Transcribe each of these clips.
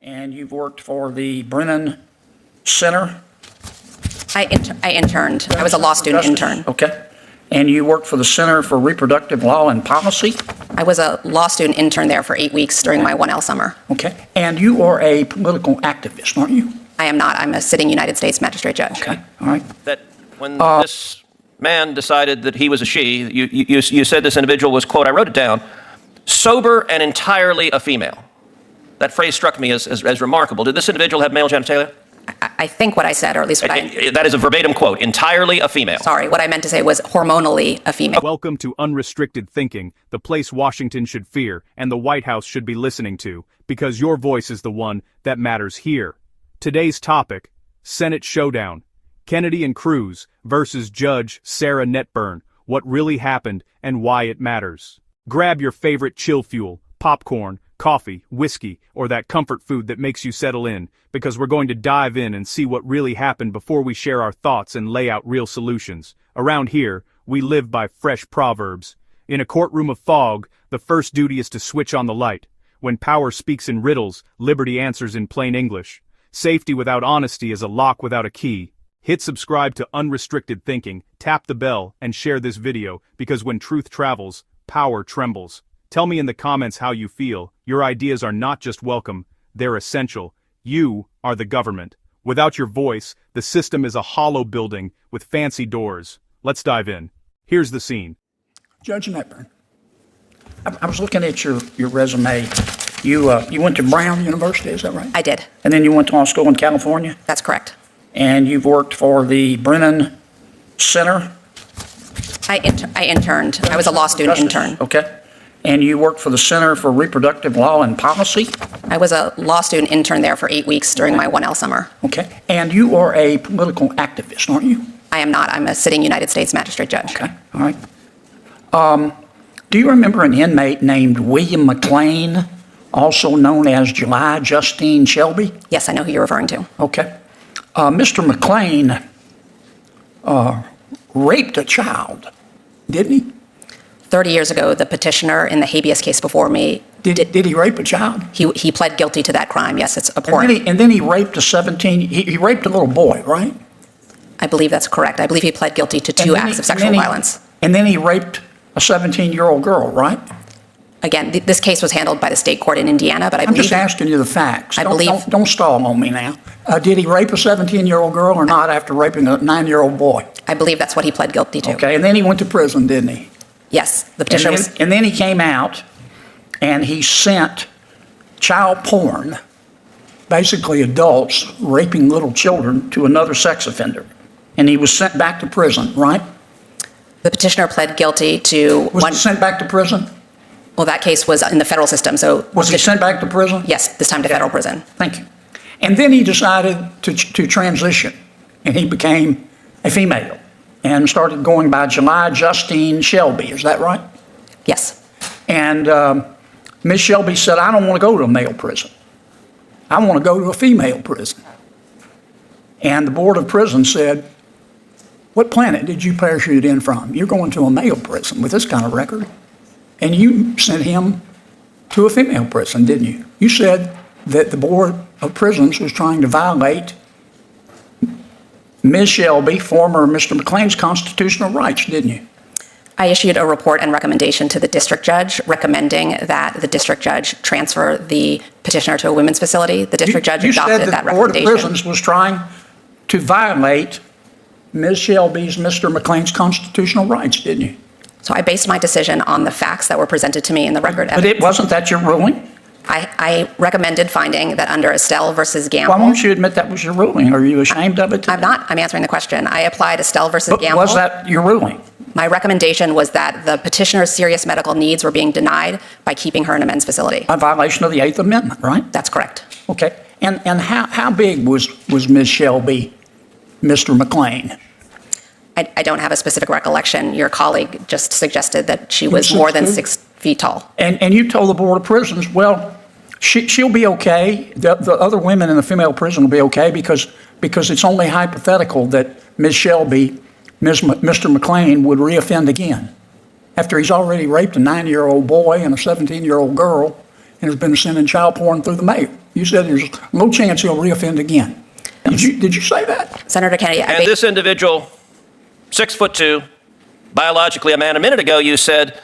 And you've worked for the Brennan Center? I interned. I was a law student intern. Okay. And you worked for the Center for Reproductive Law and Policy? I was a law student intern there for 8 weeks during my 1L summer. Okay. And you are a political activist, aren't you? I am not. I'm a sitting United States magistrate judge. Okay. All right. That when this man decided that he was a she, you said this individual was, quote, I wrote it down, sober and entirely a female. That phrase struck me as remarkable. Did this individual have male genitalia? I think what I said, or at least what That is a verbatim quote, entirely a female. Sorry, what I meant to say was hormonally a female. Welcome to Unrestricted Thinking, the place Washington should fear and the White House should be listening to, because your voice is the one that matters here. Today's topic, Senate Showdown. Kennedy and Cruz versus Judge Sarah Netburn, what really happened and why it matters. Grab your favorite chill fuel, popcorn, coffee, whiskey, or that comfort food that makes you settle in, because we're going to dive in and see what really happened before we share our thoughts and lay out real solutions. Around here, we live by fresh proverbs. In a courtroom of fog, the first duty is to switch on the light. When power speaks in riddles, liberty answers in plain English. Safety without honesty is a lock without a key. Hit subscribe to Unrestricted Thinking, tap the bell, and share this video, because when truth travels, power trembles. Tell me in the comments how you feel. Your ideas are not just welcome, they're essential. You are the government. Without your voice, the system is a hollow building with fancy doors. Let's dive in. Here's the scene. Judge Netburn, I was looking at your resume. You went to Brown University, is that right? I did. And then you went to law school in California? That's correct. And you've worked for the Brennan Center? I interned. I was a law student intern. Okay. And you worked for the Center for Reproductive Law and Policy? I was a law student intern there for 8 weeks during my 1L summer. Okay. And you are a political activist, aren't you? I am not. I'm a sitting United States magistrate judge. Okay. All right. Do you remember an inmate named William McLean, also known as July Justine Shelby? Yes, I know who you're referring to. Okay. Mr. McLean raped a child, didn't he? 30 years ago, the petitioner in the habeas case before me... Did he rape a child? He pled guilty to that crime, yes, it's abhorrent. And then he raped a 17... He raped a little boy, right? I believe that's correct. I believe he pled guilty to two acts of sexual violence. And then he raped a 17-year-old girl, right? Again, this case was handled by the state court in Indiana, but I believe... I'm just asking you the facts. I believe... Don't stall on me now. Did he rape a 17-year-old girl or not after raping a 9-year-old boy? I believe that's what he pled guilty to. Okay, and then he went to prison, didn't he? Yes, the petitioner was... And then he came out and he sent child porn, basically adults raping little children, to another sex offender. And he was sent back to prison, right? The petitioner pled guilty to... Was he sent back to prison? Well, that case was in the federal system, so... Was he sent back to prison? Yes, this time to federal prison. Thank you. And then he decided to transition, and he became a female and started going by July Justine Shelby. Is that right? Yes. And Ms. Shelby said, I don't want to go to a male prison. I want to go to a female prison. And the Board of Prisons said, what planet did you parachute in from? You're going to a male prison with this kind of record. And you sent him to a female prison, didn't you? You said that the Board of Prisons was trying to violate Ms. Shelby, former Mr. McLean's constitutional rights, didn't you? I issued a report and recommendation to the district judge recommending that the district judge transfer the petitioner to a women's facility. The district judge adopted that recommendation. You said that the Board of Prisons was trying to violate Ms. Shelby's, Mr. McLean's constitutional rights, didn't you? So I based my decision on the facts that were presented to me in the record evidence. But wasn't that your ruling? I recommended finding that under Estelle versus Gamble... Why won't you admit that was your ruling? Are you ashamed of it? I'm not. I'm answering the question. I applied Estelle versus Gamble. Was that your ruling? My recommendation was that the petitioner's serious medical needs were being denied by keeping her in a men's facility. A violation of the Eighth Amendment, right? That's correct. Okay. And how big was Ms. Shelby, Mr. McLean? I don't have a specific recollection. Your colleague just suggested that she was more than 6 feet tall. And you told the Board of Prisons, well, she'll be okay. The other women in the female prison will be okay because it's only hypothetical that Ms. Shelby, Mr. McLean would reoffend again after he's already raped a 9-year-old boy and a 17-year-old girl and has been sending child porn through the mail. You said there's no chance he'll reoffend again. Did you say that? Senator Kennedy, And this individual, 6'2", biologically a man. A minute ago, you said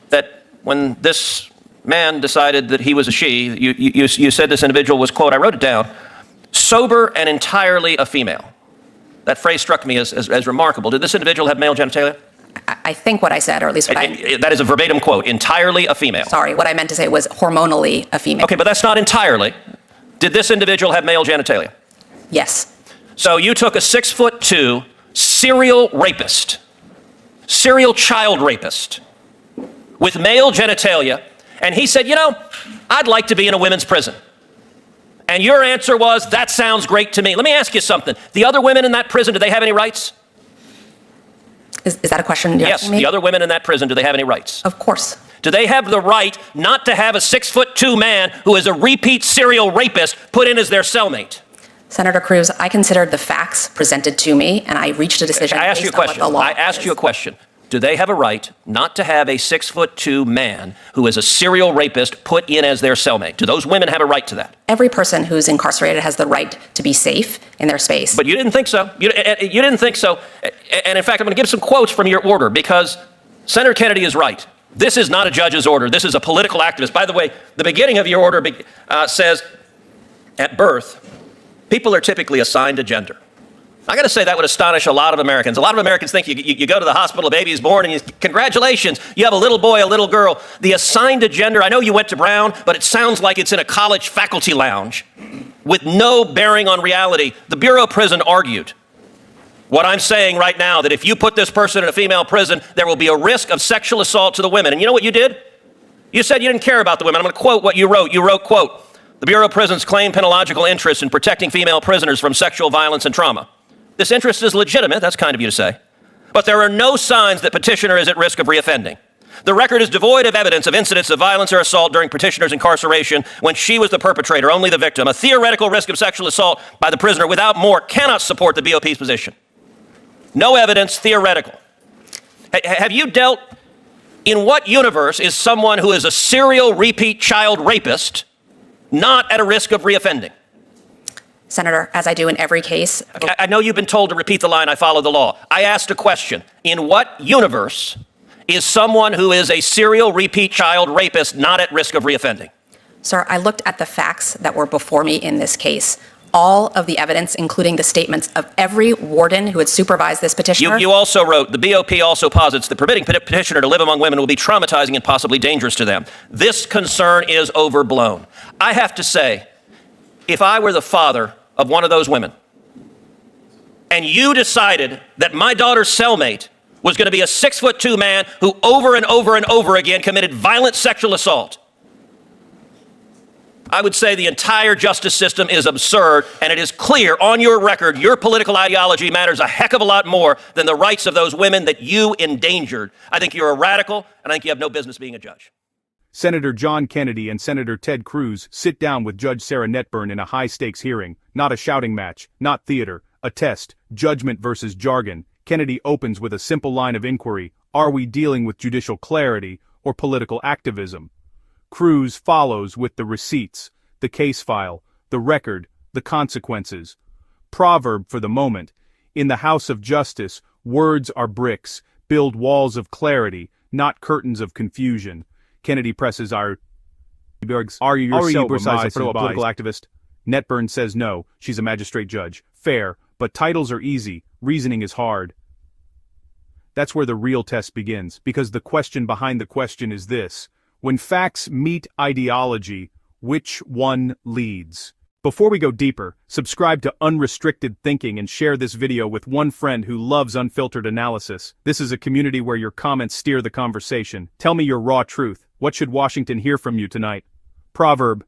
that when this man decided that he was a she, you said this individual was, quote, I wrote it down, sober and entirely a female. That phrase struck me as remarkable. Did this individual have male genitalia? I think what I said, or at least what That is a verbatim quote, entirely a female. Sorry, what I meant to say was hormonally a female. Okay, but that's not entirely. Did this individual have male genitalia? Yes. So you took a 6'2" serial rapist, serial child rapist with male genitalia, and he said, you know, I'd like to be in a women's prison. And your answer was, that sounds great to me. Let me ask you something. The other women in that prison, do they have any rights? Is that a question you're asking me? Yes, the other women in that prison, do they have any rights? Of course. Do they have the right not to have a 6'2" man who is a repeat serial rapist put in as their cellmate? Senator Cruz, I considered the facts presented to me, and I reached a decision I asked you a based on what question. the law I asked is. you a question. Do they have a right not to have a 6'2" man who is a serial rapist put in as their cellmate? Do those women have a right to that? Every person who's incarcerated has the right to be safe in their space. But you didn't think so. You didn't think so. And in fact, I'm going to give some quotes from your order because Senator Kennedy is right. This is not a judge's order. This is a political activist. By the way, the beginning of your order says, at birth, people are typically assigned a gender. I got to say that would astonish a lot of Americans. A lot of Americans think you go to the hospital, a baby is born, and congratulations, you have a little boy, a little girl. The assigned a gender, I know you went to Brown, but it sounds like it's in a college faculty lounge with no bearing on reality. The Bureau of Prison argued what I'm saying right now, that if you put this person in a female prison, there will be a risk of sexual assault to the women. And you know what you did? You said you didn't care about the women. I'm going to quote what you wrote. You wrote, quote, the Bureau of Prisons claim penological interest in protecting female prisoners from sexual violence and trauma. This interest is legitimate, that's kind of you to say, but there are no signs that petitioner is at risk of reoffending. The record is devoid of evidence of incidents of violence or assault during petitioner's incarceration when she was the perpetrator, only the victim. A theoretical risk of sexual assault by the prisoner without more cannot support the BOP's position. No evidence, theoretical. Have you dealt, in what universe is someone who is a serial repeat child rapist not at a risk of reoffending? Senator, as I do in every case. I know you've been told to repeat the line, I follow the law. I asked a question. In what universe is someone who is a serial repeat child rapist not at risk of reoffending? Sir, I looked at the facts that were before me in this case. All of the evidence, including the statements of every warden who had supervised this petitioner. You also wrote, the BOP also posits that permitting petitioner to live among women will be traumatizing and possibly dangerous to them. This concern is overblown. I have to say, if I were the father of one of those women, and you decided that my daughter's cellmate was going to be a 6'2" man who over and over and over again committed violent sexual assault, I would say the entire justice system is absurd, and it is clear on your record your political ideology matters a heck of a lot more than the rights of those women that you endangered. I think you're a radical, and I think you have no business being a judge. Senator John Kennedy and Senator Ted Cruz sit down with Judge Sarah Netburn in a high-stakes hearing, not a shouting match, not theater, a test, judgment versus jargon. Kennedy opens with a simple line of inquiry: are we dealing with judicial clarity or political activism? Cruz follows with the receipts, the case file, the record, the consequences. Proverb for the moment: in the house of justice, words are bricks, build walls of clarity, not curtains of confusion. Kennedy presses are you yourself a political activist? Netburn says no, she's a magistrate judge. Fair, but titles are easy, reasoning is hard. That's where the real test begins, because the question behind the question is this: when facts meet ideology, which one leads? Before we go deeper, subscribe to Unrestricted Thinking and share this video with one friend who loves unfiltered analysis. This is a community where your comments steer the conversation. Tell me your raw truth. What should Washington hear from you tonight? Proverb: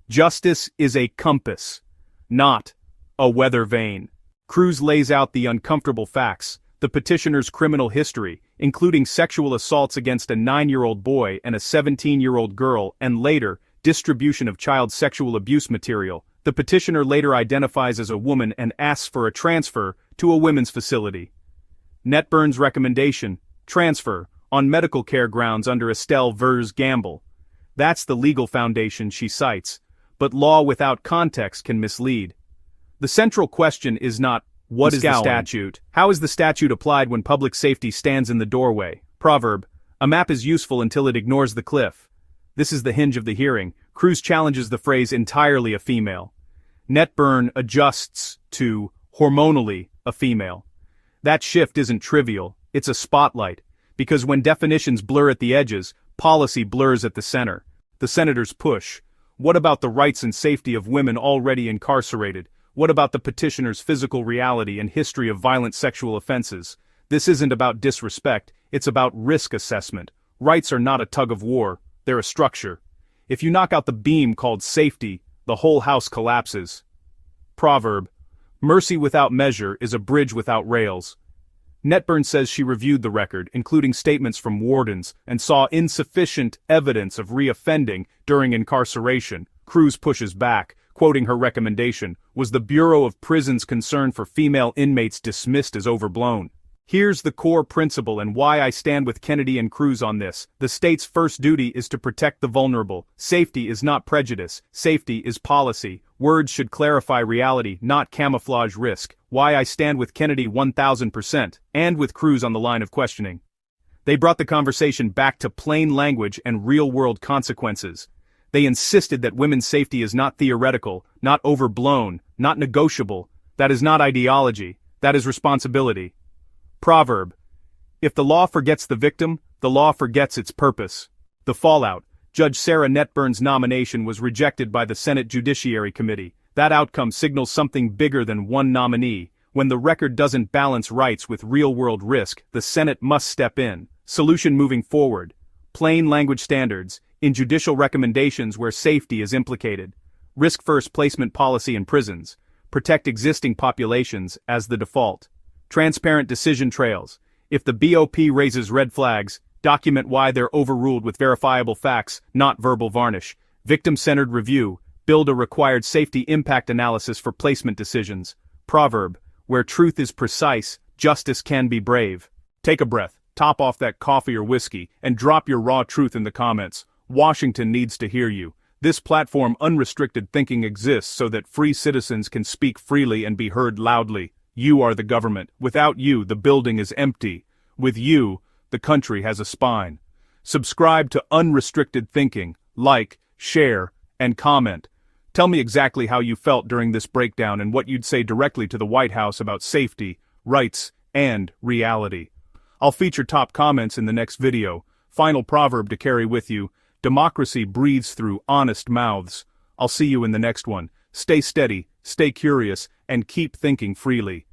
justice is a compass, not a weather vane. Cruz lays out the uncomfortable facts, the petitioner's criminal history, including sexual assaults against a 9-year-old boy and a 17-year-old girl, and later, distribution of child sexual abuse material. The petitioner later identifies as a woman and asks for a transfer to a women's facility. Netburn's recommendation: transfer, on medical care grounds under Estelle Vers Gamble. That's the legal foundation she cites. but law without context can mislead. The central question is not, what is the statute? How is the statute applied when public safety stands in the doorway? Proverb, a map is useful until it ignores the cliff. This is the hinge of the hearing. Cruz challenges the phrase entirely a female. Netburn adjusts to hormonally a female. That shift isn't trivial, it's a spotlight, because when definitions blur at the edges, policy blurs at the center. The senators push. What about the rights and safety of women already incarcerated? What about the petitioner's physical reality and history of violent sexual offenses? This isn't about disrespect, it's about risk assessment. Rights are not a tug of war, they're a structure. If you knock out the beam called safety, the whole house collapses. Proverb, mercy without measure is a bridge without rails. Netburn says she reviewed the record, including statements from wardens, and saw insufficient evidence of reoffending during incarceration. Cruz pushes back, quoting her recommendation, was the Bureau of Prisons' concern for female inmates dismissed as overblown. Here's the core principle and why I stand with Kennedy and Cruz on this. The state's first duty is to protect the vulnerable. Safety is not prejudice. Safety is policy. Words should clarify reality, not camouflage risk. Why I stand with Kennedy 1000%, and with Cruz on the line of questioning. They brought the conversation back to plain language and real-world consequences. They insisted that women's safety is not theoretical, not overblown, not negotiable. That is not ideology. That is responsibility. Proverb, if the law forgets the victim, the law forgets its purpose. The fallout, Judge Sarah Netburn's nomination was rejected by the Senate Judiciary Committee. That outcome signals something bigger than one nominee. When the record doesn't balance rights with real-world risk, the Senate must step in. Solution moving forward. Plain language standards, in judicial recommendations where safety is implicated. Risk-first placement policy in prisons. Protect existing populations as the default. Transparent decision trails. If the BOP raises red flags, document why they're overruled with verifiable facts, not verbal varnish. Victim-centered review. Build a required safety impact analysis for placement decisions. Proverb, where truth is precise, justice can be brave. Take a breath, top off that coffee or whiskey, and drop your raw truth in the comments. Washington needs to hear you. This platform Unrestricted Thinking exists so that free citizens can speak freely and be heard loudly. You are the government. Without you, the building is empty. With you, the country has a spine. Subscribe to Unrestricted Thinking, like, share, and comment. Tell me exactly how you felt during this breakdown and what you'd say directly to the White House about safety, rights, and reality. I'll feature top comments in the next video. Final proverb to carry with you, democracy breathes through honest mouths. I'll see you in the next one. Stay steady, stay curious, and keep thinking freely.